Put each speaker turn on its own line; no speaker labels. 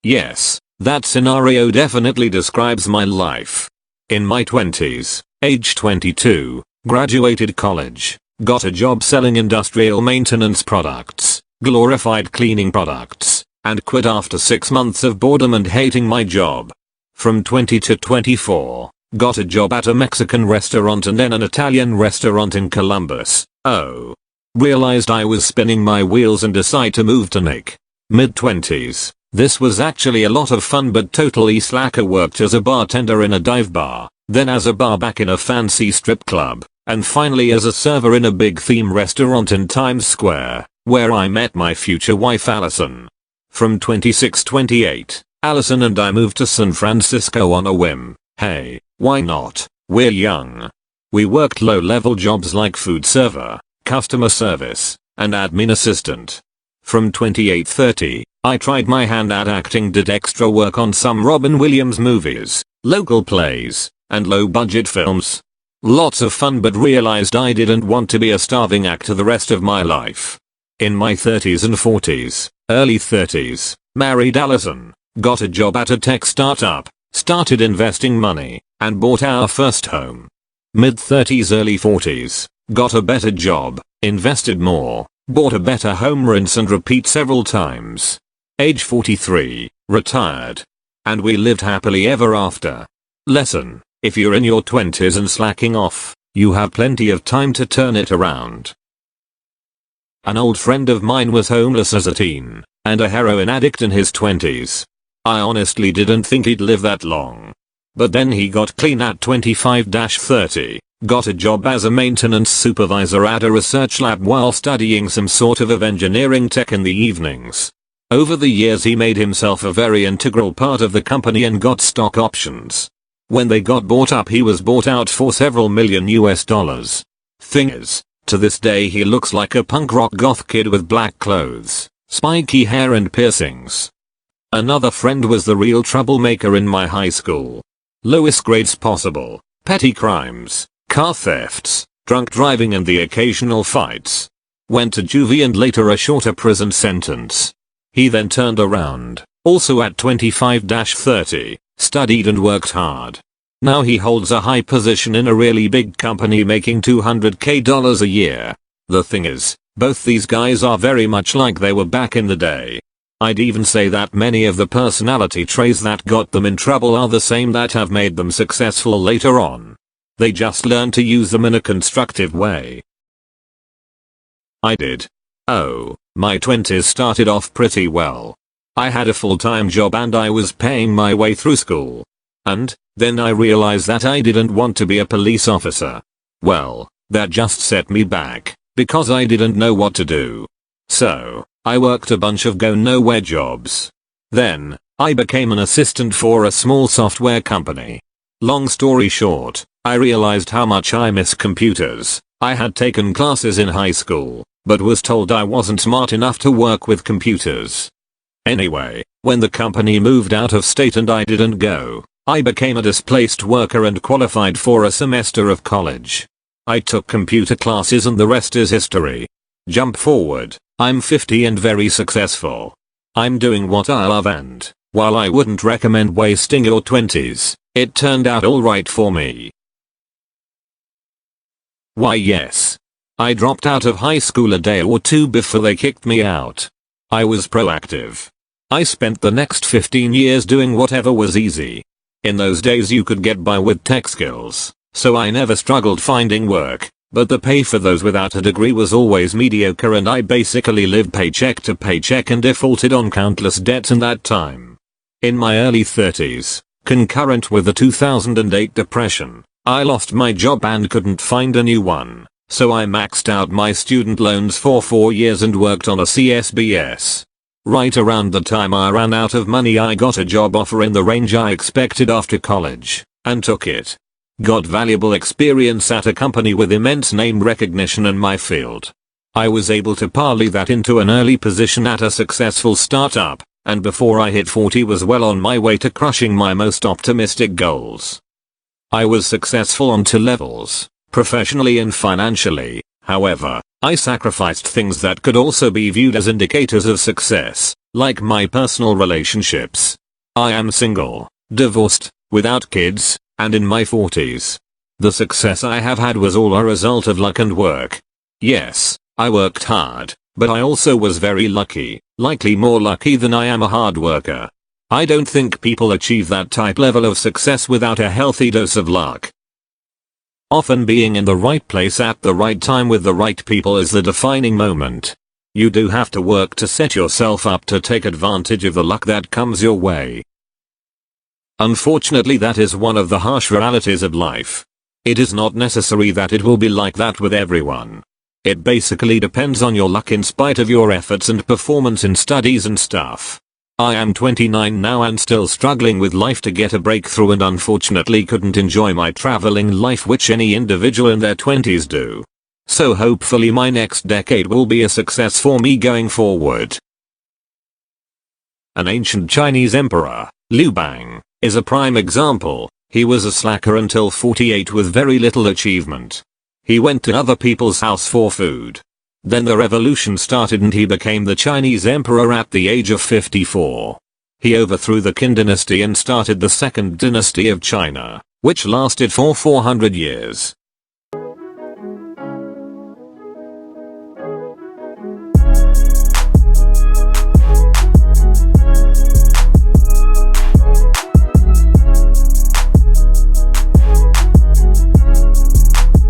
Yes, that scenario definitely describes my life. In my 20s, age 22, graduated college, got a job selling industrial maintenance products, glorified cleaning products, and quit after 6 months of boredom and hating my job. From 20 to 24, got a job at a Mexican restaurant and then an Italian restaurant in Columbus. Realized I was spinning my wheels and decided to move to Nick. Mid-20s. This was actually a lot of fun but totally slacker. Worked as a bartender in a dive bar, then as a barback in a fancy strip club, and finally as a server in a big theme restaurant in Times Square, where I met my future wife Allison. From 26-28, Allison and I moved to San Francisco on a whim. Hey, why not? We're young. We worked low-level jobs like food server, customer service, and admin assistant. From 28-30, I tried my hand at acting, did extra work on some Robin Williams movies, local plays, and low-budget films. Lots of fun, but realized I didn't want to be a starving actor the rest of my life. In my 30s and 40s, early 30s, married Allison, got a job at a tech startup, started investing money, and bought our first home. Mid-30s, early 40s, got a better job, invested more, bought a better home, rinse and repeat several times. Age 43, retired. And we lived happily ever after. Lesson: if you're in your 20s and slacking off, you have plenty of time to turn it around. An old friend of mine was homeless as a teen, and a heroin addict in his 20s. I honestly didn't think he'd live that long. But then he got clean at 25-30, got a job as a maintenance supervisor at a research lab while studying some sort of engineering tech in the evenings. Over the years he made himself a very integral part of the company and got stock options. When they got bought up, he was bought out for several million US dollars. Thing is, to this day he looks like a punk rock goth kid with black clothes, spiky hair and piercings. Another friend was the real troublemaker in my high school. Lowest grades possible, petty crimes, car thefts, drunk driving and the occasional fights. Went to juvie and later a shorter prison sentence. He then turned around, also at 25-30, studied and worked hard. Now he holds a high position in a really big company making $200K a year. The thing is, both these guys are very much like they were back in the day. I'd even say that many of the personality traits that got them in trouble are the same that have made them successful later on. They just learned to use them in a constructive way. I did. My 20s started off pretty well. I had a full-time job and I was paying my way through school. And then I realized that I didn't want to be a police officer. Well, that just set me back, because I didn't know what to do. So, I worked a bunch of go-nowhere jobs. Then, I became an assistant for a small software company. Long story short, I realized how much I miss computers. I had taken classes in high school, but was told I wasn't smart enough to work with computers. Anyway, when the company moved out of state and I didn't go, I became a displaced worker and qualified for a semester of college. I took computer classes and the rest is history. Jump forward, I'm 50 and very successful. I'm doing what I love, and while I wouldn't recommend wasting your 20s, it turned out alright for me. Why yes. I dropped out of high school a day or two before they kicked me out. I was proactive. I spent the next 15 years doing whatever was easy. In those days you could get by with tech skills, so I never struggled finding work, but the pay for those without a degree was always mediocre and I basically lived paycheck to paycheck and defaulted on countless debts in that time. In my early 30s, concurrent with the 2008 depression, I lost my job and couldn't find a new one, so I maxed out my student loans for 4 years and worked on a CSBS. Right around the time I ran out of money, I got a job offer in the range I expected after college, and took it. Got valuable experience at a company with immense name recognition in my field. I was able to parlay that into an early position at a successful startup, and before I hit 40 was well on my way to crushing my most optimistic goals. I was successful on 2 levels, professionally and financially. However, I sacrificed things that could also be viewed as indicators of success, Like my personal relationships. I am single, divorced, without kids, and in my 40s. The success I have had was all a result of luck and work. Yes, I worked hard, but I also was very lucky, likely more lucky than I am a hard worker. I don't think people achieve that type level of success without a healthy dose of luck. Often being in the right place at the right time with the right people is the defining moment. You do have to work to set yourself up to take advantage of the luck that comes your way. Unfortunately, that is one of the harsh realities of life. It is not necessary that it will be like that with everyone. It basically depends on your luck in spite of your efforts and performance in studies and stuff. I am 29 now and still struggling with life to get a breakthrough, and unfortunately couldn't enjoy my traveling life which any individual in their 20s do. So hopefully my next decade will be a success for me going forward. An ancient Chinese emperor, Liu Bang, is a prime example. He was a slacker until 48 with very little achievement. He went to other people's house for food. Then the revolution started and he became the Chinese emperor at the age of 54. He overthrew the Qin dynasty and started the second dynasty of China, which lasted for 400 years.